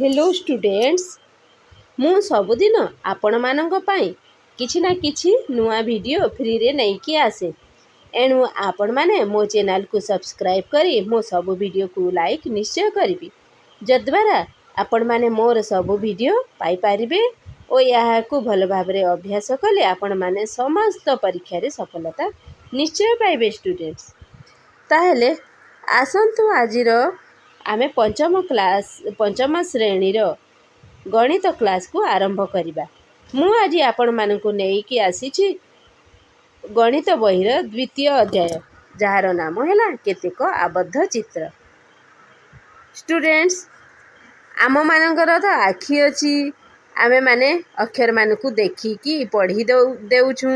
Hello students मु सबुदिन आपण मानक पई किछि ना किछि नुआ वीडियो फ्री रे नहीं कि आसे एणु आपण माने मो चैनल को सब्सक्राइब करी मो सब वीडियो को लाइक निश्चय करिबी जद्वारा आपण माने मोर सब वीडियो पाई पारिबे ओ यहाँ को भल भाबरे अभ्यास कले आपण माने समस्त परीक्षा रे सफलता निश्चय पाइबे स्टूडेंट्स। ताहेले आसंतु आजिर आमे पंचम श्रेणीर गणित क्लास को आरंभ करिबा। मु आज आपण मानकु नेइकी आसीछि गणित बहिर द्वितीय अध्याय जार नाम हैला केतेक आबद्ध चित्र। स्टूडेंट्स आम मानकर तो आखि अछि आमे माने अक्षर मानकु देखिकी पढ़ी देउछु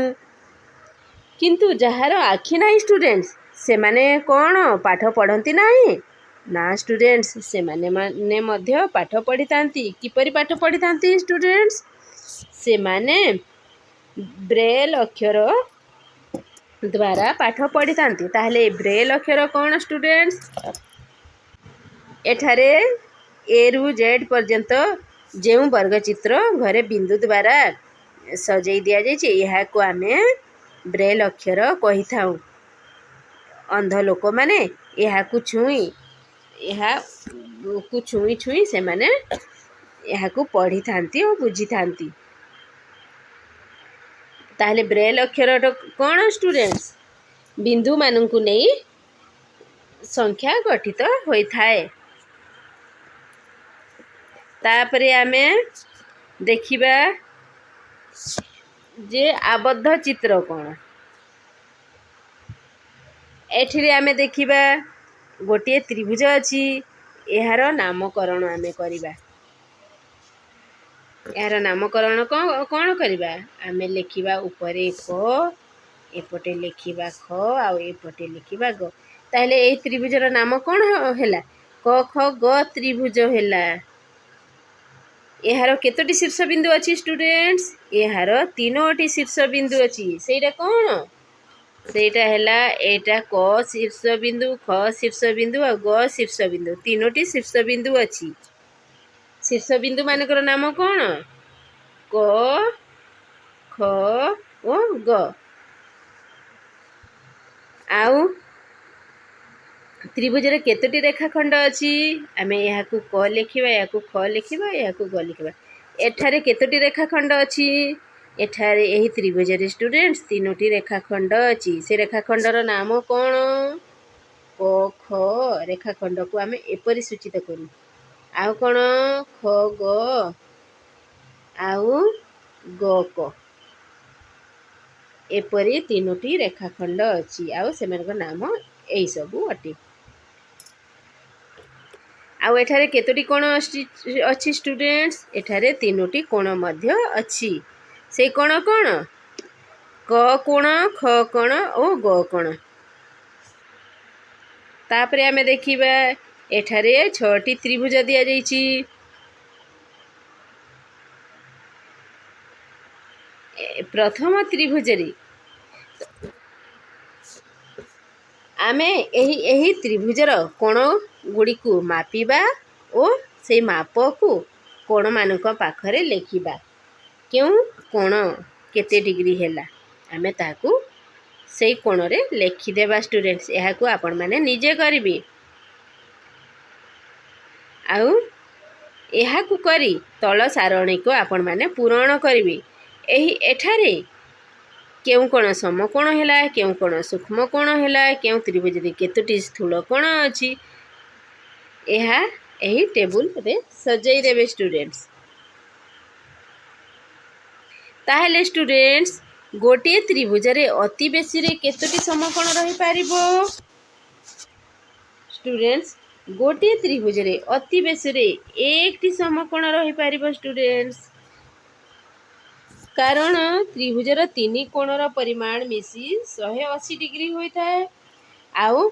किंतु जहार आखि नाही स्टूडेंट्स से माने कौन पाठ पढ़ती नाही ना स्टूडेंट्स से माने मध्य पाठ पढ़ी थांती किपरि पाठ पढ़ी थांती स्टूडेंट्स से माने ब्रेल अक्षर द्वारा पाठ पढ़ी थांती। ताहले ब्रेल अक्षर कौन स्टूडेंट्स एठारे ए रु जेड पर्यंत जेउ वर्ग चित्र घरे बिंदु द्वारा सजई दिया जाइछे यहाँ को आमे ब्रेल अक्षर कही थाउ। अंध लोक माने यहाँ को छुई से माने यहाँ को पढ़ी थांती और बुझी थांती। ताहले ब्रेल अक्षर कौन स्टूडेंट्स बिंदु मानंकु नहीं संख्या गठित होई थाए। तापरे आमे देखिबा जे आबद्ध चित्र कौन एठिरे आमे देखिबा गोटे त्रिभुज अछि यार नामकरण आमे करिबा। यार नामकरण कौन करिबा आमे लिखिबा ऊपरे क एपटे लिखिबा ख आ एपटे लिखिबा ग। ताहले एई त्रिभुजर नाम कौन हैला क ख ग त्रिभुज हैला। यार केतोटी शीर्ष बिंदु अछि स्टूडेंट्स यार तीनोटी शीर्ष बिंदु अछि सेटा कौन सेटा हैला एटा क शीर्ष बिंदु ख शीर्ष बिंदु और ग शीर्ष बिंदु तीनोटी शीर्ष बिंदु अछि। शीर्ष बिंदु मानकर नाम कौन क ख ओ ग आउ त्रिभुजरे केतोटी रेखाखंड अछि आमे यहाँ को क लिखिबा यहाँ को ख लिखिबा यहाँ को ग लिखिबा। एठारे केतोटी रेखाखंड अछि एठारे एही त्रिभुजरे स्टूडेंट्स तीनोटी रेखाखंड अछि। से रेखाखंडर नाम कौन क ख रेखाखंड को आमे एपरि सूचित करू आउ कौन ख ग आउ ग क एपरि तीनोटी रेखाखंड अछि आउ सेमानक नाम एई सबु अटे। आउ एठारे केतोटी कोण अछि स्टूडेंट्स एठारे तीनोटी कोण मध्य अछि। से कोण कोण क कोण ख कोण ओ ग कोण। तापरे आमे देखिबा एठारे 6टी त्रिभुज दिया जाइछि। प्रथम त्रिभुजरे आमे एही त्रिभुजर कोण गुडी को मापिबा ओ से माप को कोण मानक पाखरे लेखिबा केउ कोण केते डिग्री हैला आमे ताकू से कोण रे लेखि देबा स्टूडेंट्स। यहाँ को आपण माने निजे करिबे आउ यहाँ को करी तल सारणी को आपण माने पूरण करिबे। एही एठारे केउ कोण समकोण हैला केउ कोण सूक्ष्म कोण हैला केउ त्रिभुज रे केतोटी स्थूल कोण अछि यहाँ एही टेबुल रे सजई देबे स्टूडेंट्स। ताहले स्टूडेंट्स गोटे त्रिभुज रे अति बेसी रे केतोटी समकोण रही पारिबो स्टूडेंट्स गोटे त्रिभुज रे अति बेसी रे एकटी समकोण रही पारिबो स्टूडेंट्स कारण त्रिभुजर तीन कोणर परिमाण मिसी 180 डिग्री होई थाए आउ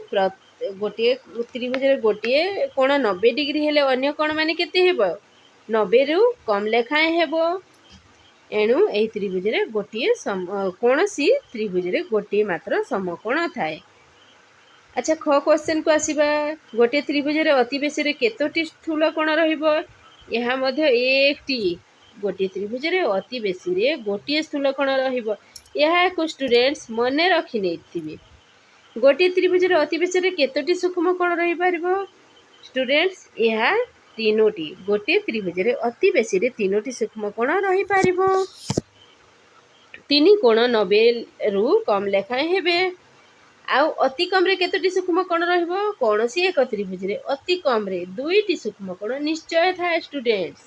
गोटे त्रिभुजरे गोटे कोण 90 डिग्री हेले अन्य कोण माने केते हेबो 90 रु कम लेखाए हेबो। एणु एही त्रिभुजरे गोटे कोनसी त्रिभुजरे गोटे मात्र समकोण थाए। अच्छा ख क्वेश्चन को आसीबा गोटे त्रिभुजरे अति बेसी रे केतोटी स्थूल कोण रहिबो ଏହା ମଧ୍ୟ एकଟି ଗୋଟିଏ ତ୍ରିଭୁଜରେ ଅତି ବେଶୀରେ ଗୋଟିଏ ସ୍ଥୂଳକୋଣ ରହିବ। ଏହାକୁ ଷ୍ଟୁଡେଣ୍ଟସ୍ ମନେ ରଖି ନେଇଥିବେ। ଗୋଟିଏ ତ୍ରିଭୁଜରେ ଅତି ବେଶୀରେ କେତୋଟି ସୂକ୍ଷ୍ମ କୋଣ ରହିପାରିବ? ଷ୍ଟୁଡେଣ୍ଟସ୍ ଏହା ତିନୋଟି। ଗୋଟିଏ ତ୍ରିଭୁଜରେ ଅତି ବେଶୀରେ ତିନୋଟି ସୂକ୍ଷ୍ମ କୋଣ ରହିପାରିବ। ତିନି କୋଣ 90ରୁ କମ୍ ଲେଖାଏଁ ହେବେ। ଆଉ ଅତି କମ୍ରେ କେତୋଟି ସୂକ୍ଷ୍ମ କୋଣ ରହିବ? କୌଣସି ଏକ ତ୍ରିଭୁଜରେ ଅତି କମ୍ରେ 2ଟି ସୂକ୍ଷ୍ମ କୋଣ ନିଶ୍ଚୟ ଥାଏ ଷ୍ଟୁଡେଣ୍ଟସ୍।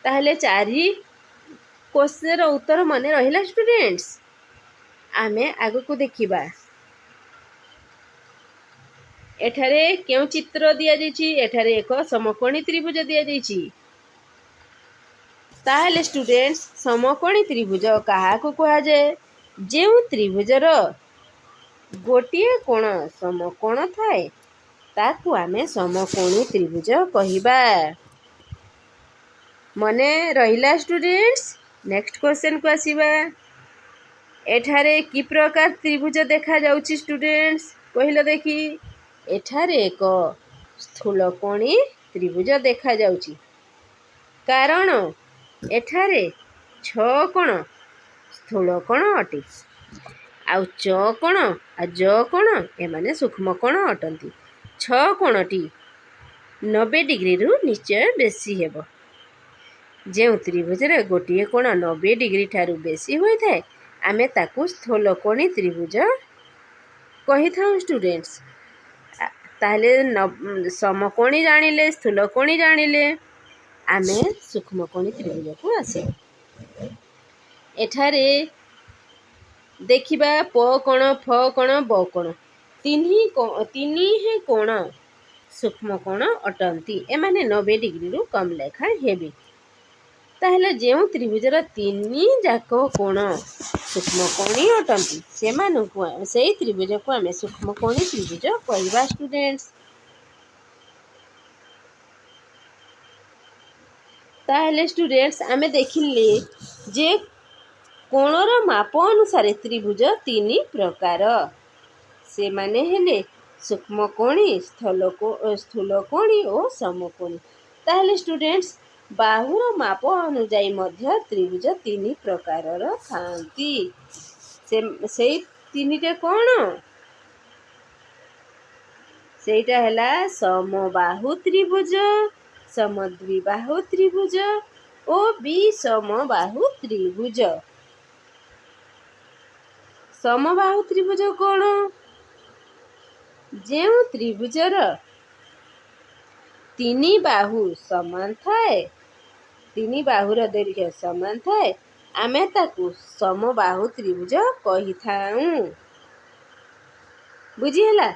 ତାହେଲେ 4 କ୍ୱେଶ୍ଚନର ଉତ୍ତର ମନେ ରହିଲା ଷ୍ଟୁଡେଣ୍ଟସ୍। ଆମେ ଆଗକୁ ଦେଖିବା। ଏଠାରେ କେଉଁ ଚିତ୍ର ଦିଆଯାଇଛି? ଏଠାରେ ଏକ ସମକୋଣୀ ତ୍ରିଭୁଜ ଦିଆଯାଇଛି। ତାହେଲେ ଷ୍ଟୁଡେଣ୍ଟସ୍ ସମକୋଣୀ ତ୍ରିଭୁଜ କାହାକୁ କୁହାଯାଏ? ଯେଉଁ ତ୍ରିଭୁଜର ଗୋଟିଏ କୋଣ ସମକୋଣ ଥାଏ ତାକୁ ଆମେ ସମକୋଣୀ ତ୍ରିଭୁଜ କହିବା। ମନେ ରହିଲା ଷ୍ଟୁଡେଣ୍ଟସ୍? ନେକ୍ସଟ କ୍ୱେଶ୍ଚନକୁ ଆସିବା। ଏଠାରେ କି ପ୍ରକାର ତ୍ରିଭୁଜ ଦେଖାଯାଉଛି ଷ୍ଟୁଡେଣ୍ଟସ୍? କହିଲ ଦେଖି। ଏଠାରେ ଏକ ସ୍ଥୂଳକୋଣୀ ତ୍ରିଭୁଜ ଦେଖାଯାଉଛି। କାରଣ ଏଠାରେ 6 କୋଣ ସ୍ଥୂଳକୋଣ ଅଟେ। ଆଉ ଚକୋଣ ଆଉ ଜକୋଣ ଏମାନେ ସୂକ୍ଷ୍ମ କୋଣ ଅଟନ୍ତି। 6 କୋଣଟି 90 ଡିଗ୍ରୀରୁ ନିଶ୍ଚୟ ବେଶୀ ହେବ। ଯେଉଁ ତ୍ରିଭୁଜରେ ଗୋଟିଏ କୋଣ 90 ଡିଗ୍ରୀ ଠାରୁ ବେଶୀ ହୋଇଥାଏ ଆମେ ତାକୁ ସ୍ଥୂଳକୋଣୀ ତ୍ରିଭୁଜ କହିଥାଉ ଷ୍ଟୁଡେଣ୍ଟସ୍। ତାହେଲେ ସମକୋଣୀ ଜାଣିଲେ, ସ୍ଥୂଳକୋଣୀ ଜାଣିଲେ, ଆମେ ସୂକ୍ଷ୍ମକୋଣୀ ତ୍ରିଭୁଜକୁ ଆସିବା। ଏଠାରେ ଦେଖିବା ପ କୋଣ, ଫ କୋଣ, ବ କୋଣ। ତିନି କୋଣ ସୂକ୍ଷ୍ମ କୋଣ ଅଟନ୍ତି। ଏମାନେ 90 ଡିଗ୍ରୀରୁ କମ୍ ଲେଖାଏଁ ହେବେ। ତାହେଲେ ଯେଉଁ ତ୍ରିଭୁଜର 3 ଯାକ କୋଣ ସୂକ୍ଷ୍ମକୋଣୀ ଅଟନ୍ତି ସେଇ ତ୍ରିଭୁଜକୁ ଆମେ ସୂକ୍ଷ୍ମକୋଣୀ ତ୍ରିଭୁଜ କହିବା ଷ୍ଟୁଡେଣ୍ଟସ୍। ତାହେଲେ ଷ୍ଟୁଡେଣ୍ଟସ୍ ଆମେ ଦେଖିଲେ ଯେ କୋଣର ମାପ ଅନୁସାରେ ତ୍ରିଭୁଜ 3 ପ୍ରକାର। ସେମାନେ ହେଲେ ସୂକ୍ଷ୍ମକୋଣୀ, ସ୍ଥୂଳକୋଣୀ ଓ ସମକୋଣୀ। ତାହେଲେ ଷ୍ଟୁଡେଣ୍ଟସ୍ ବାହୁର ମାପ ଅନୁଯାୟୀ ମଧ୍ୟ ତ୍ରିଭୁଜ 3 ପ୍ରକାରର ଥାନ୍ତି। ସେଇ ତିନିଟା କ'ଣ? ସେଇଟା ହେଲା ସମବାହୁ ତ୍ରିଭୁଜ, ସମଦ୍ୱିବାହୁ ତ୍ରିଭୁଜ ଓ ବିଷମବାହୁ ତ୍ରିଭୁଜ। ସମବାହୁ ତ୍ରିଭୁଜ କ'ଣ? ଯେଉଁ ତ୍ରିଭୁଜର 3 ବାହୁ ସମାନ ଥାଏ, 3 ବାହୁର ଦୈର୍ଘ୍ୟ ସମାନ ଥାଏ ଆମେ ତାକୁ ସମବାହୁ ତ୍ରିଭୁଜ କହିଥାଉ। ବୁଝିହେଲା?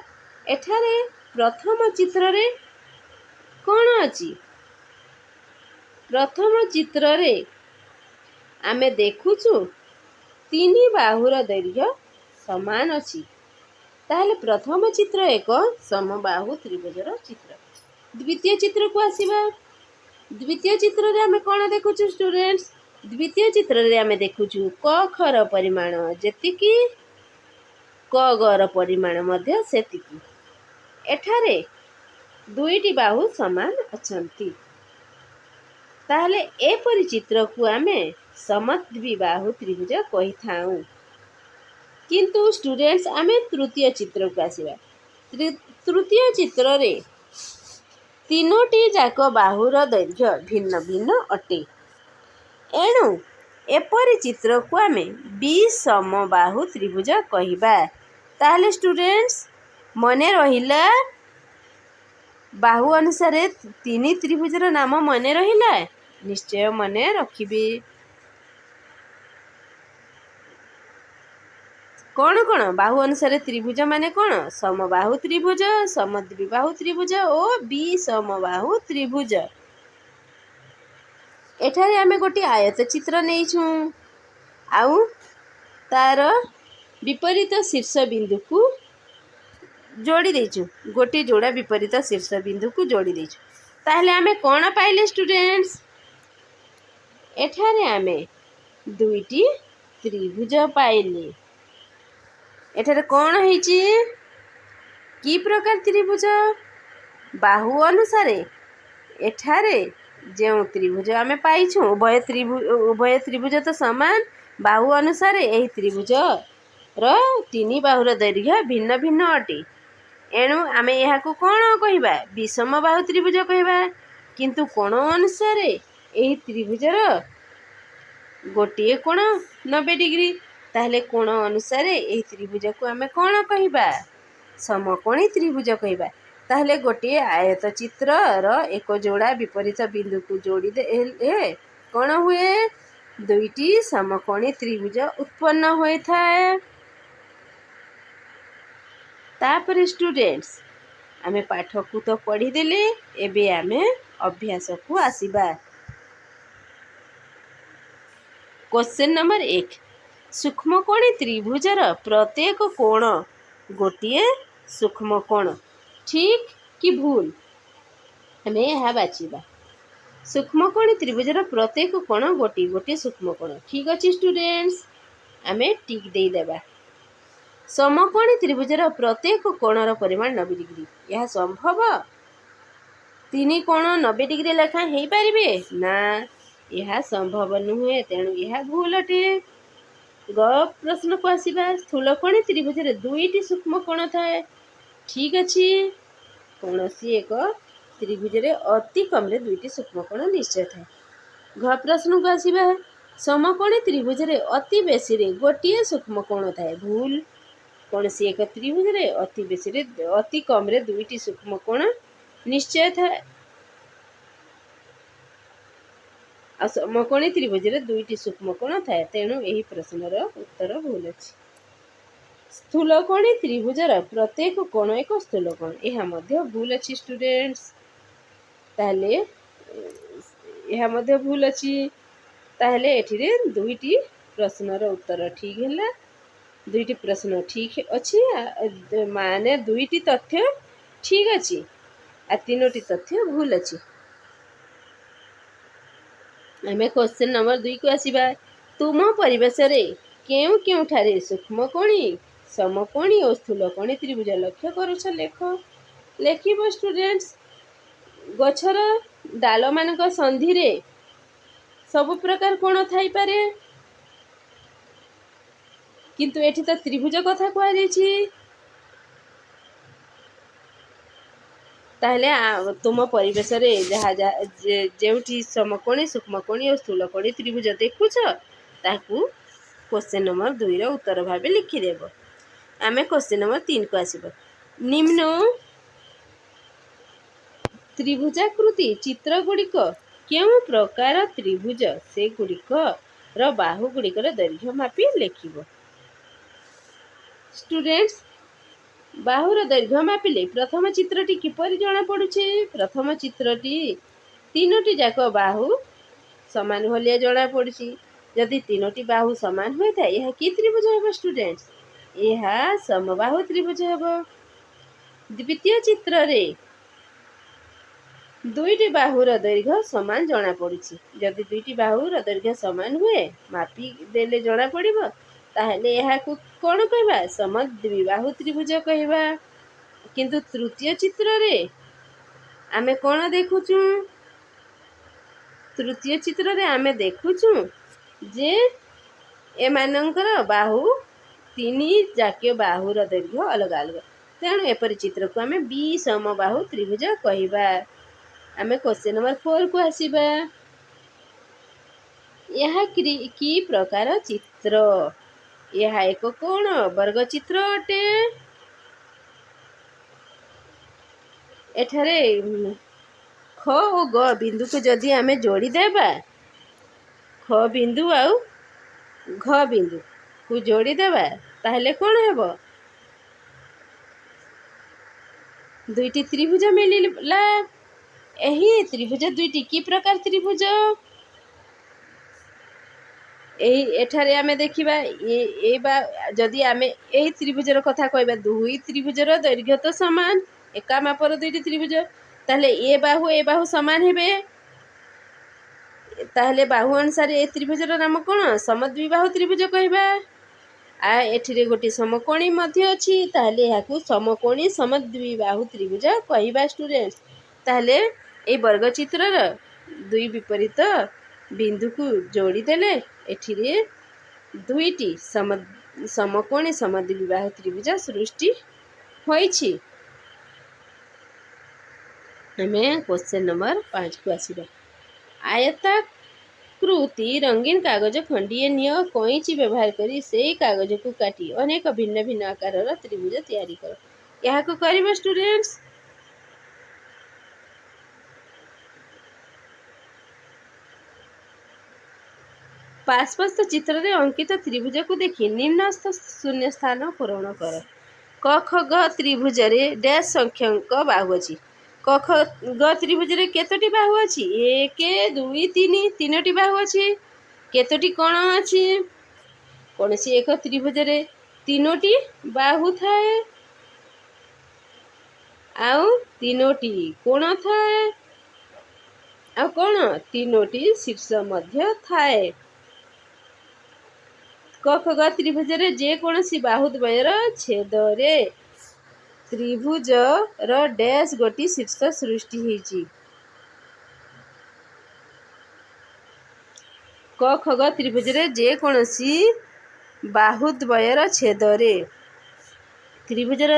ଏଠାରେ ପ୍ରଥମ ଚିତ୍ରରେ କ'ଣ ଅଛି? ପ୍ରଥମ ଚିତ୍ରରେ ଆମେ ଦେଖୁଛୁ 3 ବାହୁର ଦୈର୍ଘ୍ୟ ସମାନ ଅଛି। ତାହେଲେ ପ୍ରଥମ ଚିତ୍ର ଏକ ସମବାହୁ ତ୍ରିଭୁଜର ଚିତ୍ର। ଦ୍ୱିତୀୟ ଚିତ୍ରକୁ ଆସିବା। ଦ୍ୱିତୀୟ ଚିତ୍ରରେ ଆମେ କ'ଣ ଦେଖୁଛୁ ଷ୍ଟୁଡେଣ୍ଟସ୍? ଦ୍ୱିତୀୟ ଚିତ୍ରରେ ଆମେ ଦେଖୁଛୁ କ ଖର ପରିମାଣ ଯେତିକି, କ ଗର ପରିମାଣ ମଧ୍ୟ ସେତିକି। ଏଠାରେ 2ଟି ବାହୁ ସମାନ ଅଛନ୍ତି। ତାହେଲେ ଏପରି ଚିତ୍ରକୁ ଆମେ ସମଦ୍ୱିବାହୁ ତ୍ରିଭୁଜ କହିଥାଉ। କିନ୍ତୁ ଷ୍ଟୁଡେଣ୍ଟସ୍ ଆମେ ତୃତୀୟ ଚିତ୍ରକୁ ଆସିବା। ତୃତୀୟ ଚିତ୍ରରେ 3ଟି ଯାକ ବାହୁର ଦୈର୍ଘ୍ୟ ଭିନ୍ନ ଭିନ୍ନ ଅଟେ। ଏଣୁ ଏପରି ଚିତ୍ରକୁ ଆମେ ବିଷମବାହୁ ତ୍ରିଭୁଜ କହିବା। ତାହେଲେ ଷ୍ଟୁଡେଣ୍ଟସ୍ ମନେ ରହିଲା? ବାହୁ ଅନୁସାରେ 3 ତ୍ରିଭୁଜର ନାମ ମନେ ରହିଲା? ନିଶ୍ଚୟ ମନେ ରଖିବେ। କ'ଣ କ'ଣ? ବାହୁ ଅନୁସାରେ ତ୍ରିଭୁଜ ମାନେ କ'ଣ? ସମବାହୁ ତ୍ରିଭୁଜ, ସମଦ୍ୱିବାହୁ ତ୍ରିଭୁଜ ଓ ବିଷମବାହୁ ତ୍ରିଭୁଜ। ଏଠାରେ ଆମେ ଗୋଟିଏ ଆୟତ ଚିତ୍ର ନେଇଛୁ। ଆଉ ତାର ବିପରୀତ ଶୀର୍ଷ ବିନ୍ଦୁକୁ ଯୋଡ଼ି ଦେଇଛୁ। ଗୋଟିଏ ଯୋଡ଼ା ବିପରୀତ ଶୀର୍ଷ ବିନ୍ଦୁକୁ ଯୋଡ଼ି ଦେଇଛୁ। ତାହେଲେ ଆମେ କ'ଣ ପାଇଲେ ଷ୍ଟୁଡେଣ୍ଟସ୍? ଏଠାରେ ଆମେ 2ଟି ତ୍ରିଭୁଜ ପାଇଲେ। ଏଠାରେ କ'ଣ ହେଇଛି? କି ପ୍ରକାର ତ୍ରିଭୁଜ? ବାହୁ ଅନୁସାରେ एठारे जो त्रिभुज आमे पाइछु उभय त्रिभुज तो समान बाहु अनुसार यही त्रिभुज र तीन बाहुर दैर्घ्य भिन्न भिन्न अटे। एणु आमे यहाकु कोण कहिबा विषम बाहु त्रिभुज कहिबा। किंतु कोण अनुसार यही त्रिभुजर गोटे कोण 90 डिग्री। ताहले कोण अनुसार यही त्रिभुज को आमे कोण कहिबा समकोणी त्रिभुज कहिबा। ताहले गोटे आयत चित्र र एक जोड़ा विपरीत बिंदु को जोड़ी दे कोण हुए दुईटी समकोणी त्रिभुज उत्पन्न होई थाए। तापर स्टूडेंट्स आमे पाठ को तो पढ़ी देले एबे आमे अभ्यास को आसीबा। क्वेश्चन नंबर 1 सूक्ष्मकोणी त्रिभुजर प्रत्येक कोण गोटे सूक्ष्मकोण ठीक कि भूल हमें यहाँ बाछिबा। सूक्ष्मकोणी त्रिभुजर प्रत्येक कोण गोटे गोटे सूक्ष्मकोण ठीक अछि स्टूडेंट्स आमे टिक दे देबा। समकोणी त्रिभुजर प्रत्येक कोणर परिमाण 90 डिग्री यह संभव तीन कोण 90 डिग्री लेखा हेई परिबे ना यह संभव नुहे तेणु यह भूल अटे। ग प्रश्न को आसीबा स्थूलकोणी त्रिभुजर दुईटी सूक्ष्मकोण थाए ठीक अछि कौनसी एक त्रिभुजरे अति कम रे दुईटी सूक्ष्मकोण निश्चय थाए। घ प्रश्न को आसीबा समकोणी त्रिभुजरे अति बेसी रे गोटे सूक्ष्मकोण थाए भूल कौनसी एक त्रिभुजरे अति बेसी रे अति कम रे दुईटी सूक्ष्मकोण निश्चय थाए। आ समकोणी त्रिभुजरे दुईटी सूक्ष्मकोण थाए तेणु एही प्रश्नर उत्तर भूल अछि। स्थूलकोणी त्रिभुजर प्रत्येक कोण एक स्थूलकोण यह मध्य भूल अछि स्टूडेंट्स। ताहले यह मध्य भूल अछि ताहले एठिरे दुईटी प्रश्नर उत्तर ठीक हैला। दुईटी प्रश्न ठीक अछि माने दुईटी तथ्य ठीक अछि आ तीनोटी तथ्य भूल अछि। आमे क्वेश्चन नंबर 2 को आसीबा तुम परिवेश रे केउ केउ ठारे सूक्ष्मकोणी समकोणी और स्थूलकोणी त्रिभुज लक्ष्य करूछ लेख लेखिबो स्टूडेंट्स। गछर डाल मानक संधि रे सब प्रकार कोण थाई पारे किंतु एठी तो त्रिभुज कथा कहै दैछि। ताहले तुम परिवेश रे जहा जेउठी समकोणी सूक्ष्मकोणी और स्थूलकोणी त्रिभुज देखुछ ताकू क्वेश्चन नंबर 2 रो उत्तर भाबे लिखि देबो। आमे क्वेश्चन नंबर 3 को आसीबो निम्न त्रिभुजाकृति चित्र गुड़िक केउ प्रकार त्रिभुज से गुड़िक र बाहु गुड़िक दैर्घ्य मापी लिखिबो। स्टूडेंट्स बाहुर दैर्घ्य मापिले प्रथम चित्रटी किपरि जणा पड़ुछे। प्रथम चित्रटी तीनोटी जाक बाहु समान भलिया जणा पड़ुछि। यदि तीनोटी बाहु समान होय था यह कि त्रिभुज हेबो स्टूडेंट्स यह समबाहु त्रिभुज हेबो। द्वितीय चित्र रे दुईटी बाहुर दैर्घ्य समान जणा पड़ुछि। यदि दुईटी बाहुर दैर्घ्य समान हुए मापी देले जणा पड़िबो ताहले यह को कोण कहबा समद्विबाहु त्रिभुज कहबा। किंतु तृतीय चित्र रे आमे कोण देखुछु तृतीय चित्र रे आमे देखुछु जे ए मानकर बाहु तीन जाके बाहुर दैर्घ्य अलग अलग तेणु एपरि चित्र को आमे विषमबाहु त्रिभुज कहबा। आमे क्वेश्चन नंबर 4 को आसीबा यह की प्रकार चित्र यह एक कोण वर्ग चित्र अटे। एठारे ख और ग बिंदु को जदि आमे जोड़ी देबा ख बिंदु आउ घ बिंदु को जोड़ी देबा ताहले कोण हेबो दुईटी त्रिभुज मिलिला। एही त्रिभुज दुईटी की प्रकार त्रिभुज एठारे आमे देखिबा ए बा जदि आमे एही त्रिभुजर कथा कहबा दुई त्रिभुजर दैर्घ्य तो समान एका मापर दुईटी त्रिभुज ताहले ए बाहु समान हेबे ताहले बाहु अनुसार ए त्रिभुजर नाम कोण समद्विबाहु त्रिभुज कहबा। आ एठिरे गोटे समकोणी मध्य अछि ताहले याकू समकोणी समद्विबाहु त्रिभुज कहबा स्टूडेंट्स। ताहले এই ବର୍ଗଚିତ୍ରର ଦୁଇ ବିପରୀତ ବିନ୍ଦୁକୁ ଯୋଡ଼ିଦେଲେ ଏଠିରେ ଦୁଇଟି ସମକୋଣୀ ସମଦ୍ୱିବାହୁ ତ୍ରିଭୁଜ ସୃଷ୍ଟି ହୋଇଛି। ଆମେ କ୍ୱେଶ୍ଚନ୍ ନମ୍ବର 5କୁ ଆସିବା। ଆୟତାକୃତି ରଙ୍ଗୀନ କାଗଜ ଖଣ୍ଡିଏ ନିଅ, କଇଁଚି ବ୍ୟବହାର କରି ସେହି କାଗଜକୁ କାଟି ଅନେକ ଭିନ୍ନ ଭିନ୍ନ ଆକାରର ତ୍ରିଭୁଜ ତିଆରି କର। ଏହାକୁ କରିବା ଷ୍ଟୁଡେଣ୍ଟସ୍। ପାର୍ଶ୍ୱସ୍ଥ ଚିତ୍ରରେ ଅଙ୍କିତ ତ୍ରିଭୁଜକୁ ଦେଖି ନିମ୍ନସ୍ଥ ଶୂନ୍ୟ ସ୍ଥାନ ପୂରଣ କର। କ ଖ ଗ ତ୍ରିଭୁଜରେ ଡ୍ୟାସ୍ ସଂଖ୍ୟକ ବାହୁ ଅଛି। କ ଖ ଗ ତ୍ରିଭୁଜରେ କେତୋଟି ବାହୁ ଅଛି? 1 2 3 ତିନୋଟି ବାହୁ ଅଛି। କେତୋଟି କୋଣ ଅଛି? କୌଣସି ଏକ ତ୍ରିଭୁଜରେ ତିନୋଟି ବାହୁ ଥାଏ ଆଉ ତିନୋଟି କୋଣ ଥାଏ ଆଉ କ'ଣ ତିନୋଟି ଶୀର୍ଷ ମଧ୍ୟ ଥାଏ। କ ଖ ଗ ତ୍ରିଭୁଜରେ ଯେକୌଣସି ବାହୁ ଦ୍ୱୟର ଛେଦରେ ତ୍ରିଭୁଜର ଡ୍ୟାସ୍ ଗୋଟି ଶୀର୍ଷ ସୃଷ୍ଟି ହେଇଛି। କ ଖ ଗ ତ୍ରିଭୁଜରେ ଯେକୌଣସି ବାହୁ ଦ୍ୱୟର ଛେଦରେ ତ୍ରିଭୁଜର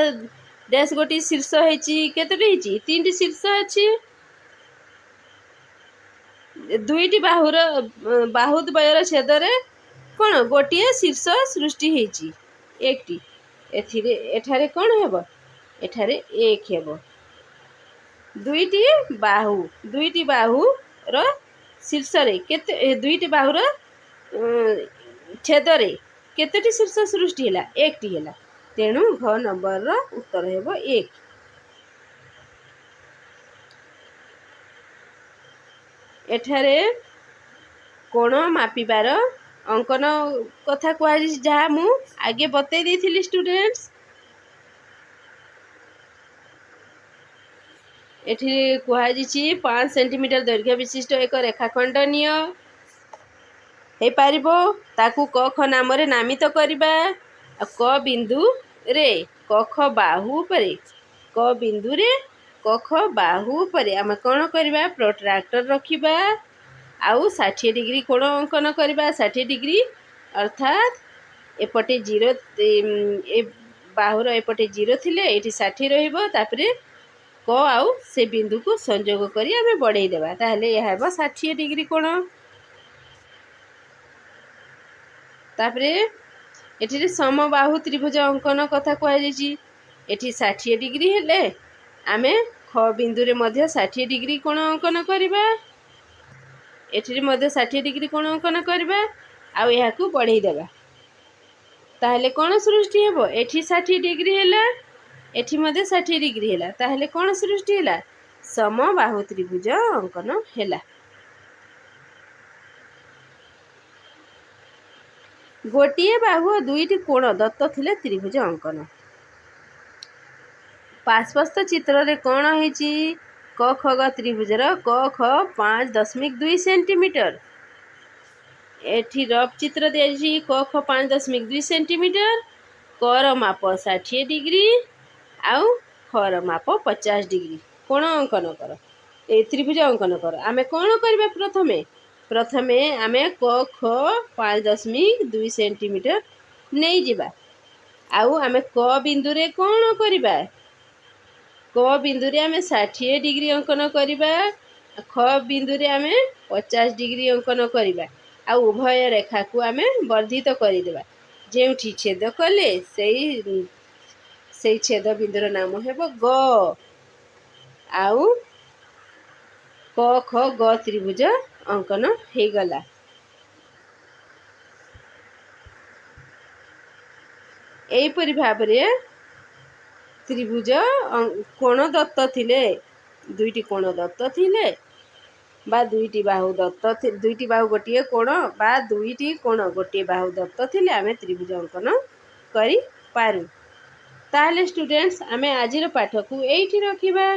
ଡ୍ୟାସ୍ ଗୋଟି ଶୀର୍ଷ ହେଇଛି। କେତୋଟି ହେଇଛି? 3ଟି ଶୀର୍ଷ ଅଛି। ଦୁଇଟି ବାହୁ ଦ୍ୱୟର ଛେଦରେ କ'ଣ ଗୋଟିଏ ଶୀର୍ଷ ସୃଷ୍ଟି ହେଇଛି 1ଟି। ଏଠାରେ କ'ଣ ହେବ? ଏଠାରେ 1 ହେବ। ଦୁଇଟି ବାହୁର ଶୀର୍ଷରେ ଦୁଇଟି ବାହୁର ଛେଦରେ କେତୋଟି ଶୀର୍ଷ ସୃଷ୍ଟି ହେଲା? 1ଟି ହେଲା। ତେଣୁ ଘ ନମ୍ବରର ଉତ୍ତର ହେବ 1। ଏଠାରେ କୋଣ ମାପିବାର ଅଙ୍କନ କଥା କୁହାଯାଇଛି, ଯାହା ମୁଁ ଆଗେ ବତେଇ ଦେଇଥିଲି ଷ୍ଟୁଡେଣ୍ଟସ୍। ଏଠି କୁହାଯାଇଛି 5 ସେଣ୍ଟିମିଟର ଦୈର୍ଘ୍ୟ ବିଶିଷ୍ଟ ଏକ ରେଖାଖଣ୍ଡ ନିଅ। ହେଇପାରିବ। ତାକୁ କ ଖ ନାମରେ ନାମିତ କରିବା। କ ବିନ୍ଦୁରେ କ ଖ ବାହୁ ଉପରେ ଆମେ କ'ଣ କରିବା? ପ୍ରୋଟ୍ରାକ୍ଟର ରଖିବା ଆଉ 60 ଡିଗ୍ରୀ କୋଣ ଅଙ୍କନ କରିବା। 60 ଡିଗ୍ରୀ ଅର୍ଥାତ୍ ଏପଟେ 0, ଏ ବାହୁର ଏପଟେ 0 ଥିଲେ ଏଇଠି 60 ରହିବ। ତାପରେ କ ଆଉ ସେ ବିନ୍ଦୁକୁ ସଂଯୋଗ କରି ଆମେ ବଢ଼େଇ ଦେବା, ତାହେଲେ ଏହା ହେବ 60 ଡିଗ୍ରୀ କୋଣ। ତାପରେ ଏଠିରେ ସମବାହୁ ତ୍ରିଭୁଜ ଅଙ୍କନ କଥା କୁହାଯାଇଛି। ଏଠି 60 ଡିଗ୍ରୀ ହେଲେ ଆମେ ଖ ବିନ୍ଦୁରେ ମଧ୍ୟ 60 ଡିଗ୍ରୀ କୋଣ ଅଙ୍କନ କରିବା। ଏଠିରେ ମଧ୍ୟ 60 ଡିଗ୍ରୀ କୋଣ ଅଙ୍କନ କରିବା ଆଉ ଏହାକୁ ବଢ଼େଇ ଦେବା। ତାହେଲେ କ'ଣ ସୃଷ୍ଟି ହେବ? ଏଠି 60 ଡିଗ୍ରୀ ହେଲା, ଏଠି ମଧ୍ୟ 60 ଡିଗ୍ରୀ ହେଲା। ତାହେଲେ କ'ଣ ସୃଷ୍ଟି ହେଲା? ସମବାହୁ ତ୍ରିଭୁଜ ଅଙ୍କନ ହେଲା। ଗୋଟିଏ ବାହୁ ଓ ଦୁଇଟି କୋଣ ଦତ୍ତ ଥିଲେ ତ୍ରିଭୁଜ ଅଙ୍କନ। ପାର୍ଶ୍ୱସ୍ଥ ଚିତ୍ରରେ କ'ଣ ହେଇଛି? କ ଖ ଗ ତ୍ରିଭୁଜର କ ଖ 5.2 ସେଣ୍ଟିମିଟର। ଏଠି ରଫ୍ ଚିତ୍ର ଦିଆଯାଇଛି। କ ଖ 5.2 ସେଣ୍ଟିମିଟର। କର ମାପ 60 ଡିଗ୍ରୀ ଆଉ ଖର ମାପ 50 ଡିଗ୍ରୀ। କୋଣ ଅଙ୍କନ କର, ଏ ତ୍ରିଭୁଜ ଅଙ୍କନ କର। ଆମେ କ'ଣ କରିବା? ପ୍ରଥମେ ଆମେ କ ଖ 5.2 ସେଣ୍ଟିମିଟର ନେଇଯିବା ଆଉ ଆମେ କ ବିନ୍ଦୁରେ କ'ଣ କରିବା? କ ବିନ୍ଦୁରେ ଆମେ 60 ଡିଗ୍ରୀ ଅଙ୍କନ କରିବା। ଖ ବିନ୍ଦୁରେ ଆମେ 50 ଡିଗ୍ରୀ ଅଙ୍କନ କରିବା ଆଉ ଉଭୟ ରେଖାକୁ ଆମେ ବର୍ଦ୍ଧିତ କରିଦେବା। ଯେଉଁଠି ଛେଦ କଲେ ସେଇ ଛେଦ ବିନ୍ଦୁର ନାମ ହେବ ଗ। ଆଉ କ ଖ ଗ ତ୍ରିଭୁଜ ଅଙ୍କନ ହେଇଗଲା। ଏହିପରି ଭାବରେ ତ୍ରିଭୁଜ କୋଣ ଦତ୍ତ ଥିଲେ, ଦୁଇଟି କୋଣ ଦତ୍ତ ଥିଲେ ବା ଦୁଇଟି ବାହୁ ଗୋଟିଏ କୋଣ ବା ଦୁଇଟି କୋଣ ଗୋଟିଏ ବାହୁ ଦତ୍ତ ଥିଲେ ଆମେ ତ୍ରିଭୁଜ ଅଙ୍କନ କରିପାରୁ। ତାହେଲେ ଷ୍ଟୁଡେଣ୍ଟସ୍, ଆମେ ଆଜିର ପାଠକୁ ଏଇଠି ରଖିବା।